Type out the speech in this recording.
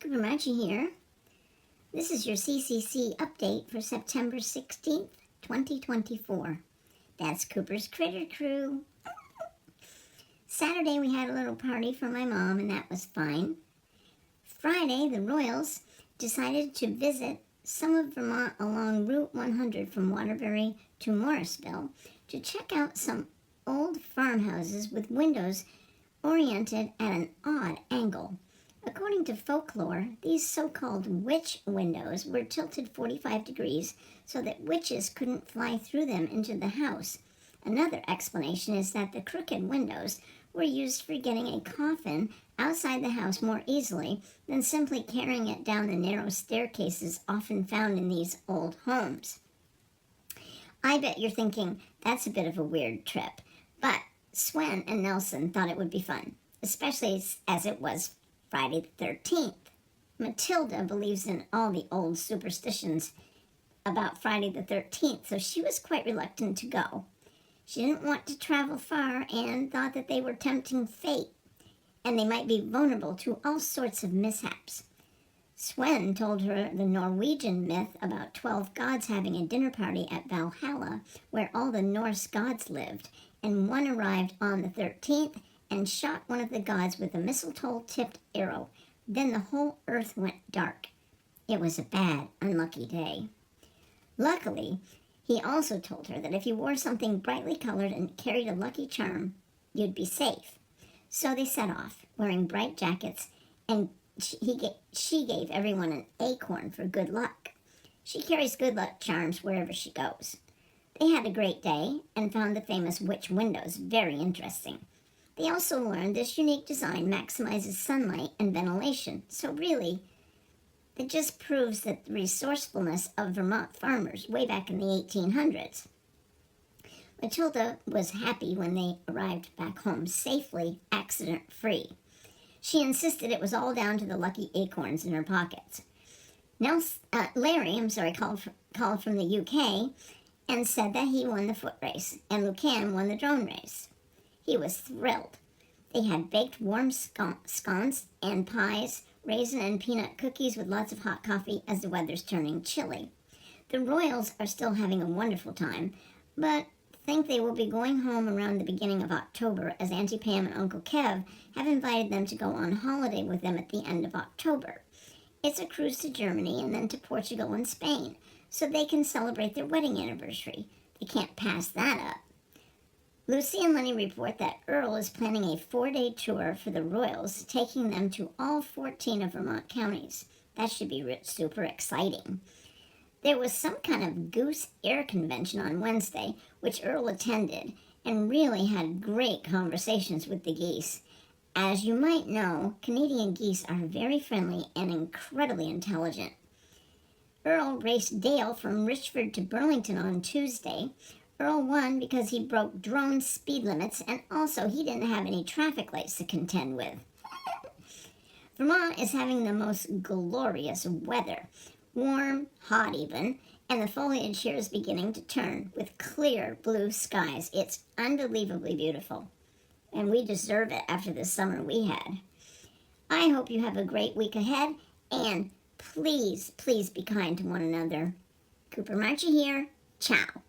Cooper here. This is your CCC Update for September 16th, 2024. That's Cooper's Critter Crew. Saturday we had a little party for my mom and that was fine. Friday the Royals decided to visit some of Vermont along Route 100 from Waterbury to Morrisville to check out some old farmhouses with windows oriented at an odd angle. According to folklore, these so-called witch windows were tilted 45 degrees so that witches couldn't fly through them into the house. Another explanation is that the crooked windows were used for getting a coffin outside the house more easily than simply carrying it down the narrow staircases often found in these old homes. I bet you're thinking, that's a bit of a weird trip, but Swen and Nelson thought it would be fun, especially as it was Friday the 13th. Matilda believes in all the old superstitions about Friday the 13th, so she was quite reluctant to go. She didn't want to travel far and thought that they were tempting fate, and they might be vulnerable to all sorts of mishaps. Swen told her the Norwegian myth about 12 gods having a dinner party at Valhalla, where all the Norse gods lived, and one arrived on the 13th and shot one of the gods with a mistletoe-tipped arrow. Then the whole earth went dark. It was a bad, unlucky day. Luckily, he also told her that if you wore something brightly colored and carried a lucky charm, you'd be safe. So they set off, wearing bright jackets, and she gave everyone an acorn for good luck. She carries good luck charms wherever she goes. They had a great day and found the famous witch windows very interesting. They also learned this unique design maximizes sunlight and ventilation, so really, it just proves that the resourcefulness of Vermont farmers way back in the 1800s. Matilda was happy when they arrived back home safely, accident-free. She insisted it was all down to the lucky acorns in her pockets. Larry called from the UK and said that he won the foot race, and Lucan won the drone race. He was thrilled. They had baked warm scones and pies, raisin and peanut cookies with lots of hot coffee as the weather's turning chilly. The Royals are still having a wonderful time, but think they will be going home around the beginning of October as Auntie Pam and Uncle Kev have invited them to go on holiday with them at the end of October. It's a cruise to Germany and then to Portugal and Spain, so they can celebrate their wedding anniversary. They can't pass that up. Lucy and Lenny report that Earl is planning a 4-day tour for the Royals, taking them to all 14 of Vermont counties. That should be super exciting. There was some kind of goose air convention on Wednesday, which Earl attended, and really had great conversations with the geese. As you might know, Canadian geese are very friendly and incredibly intelligent. Earl raced Dale from Richford to Burlington on Tuesday. Earl won because he broke drone speed limits, and also he didn't have any traffic lights to contend with. Vermont is having the most glorious weather. Warm, hot even, and the foliage here is beginning to turn with clear blue skies. It's unbelievably beautiful, and we deserve it after the summer we had. I hope you have a great week ahead, and please, please be kind to one another. Cooper here. Ciao.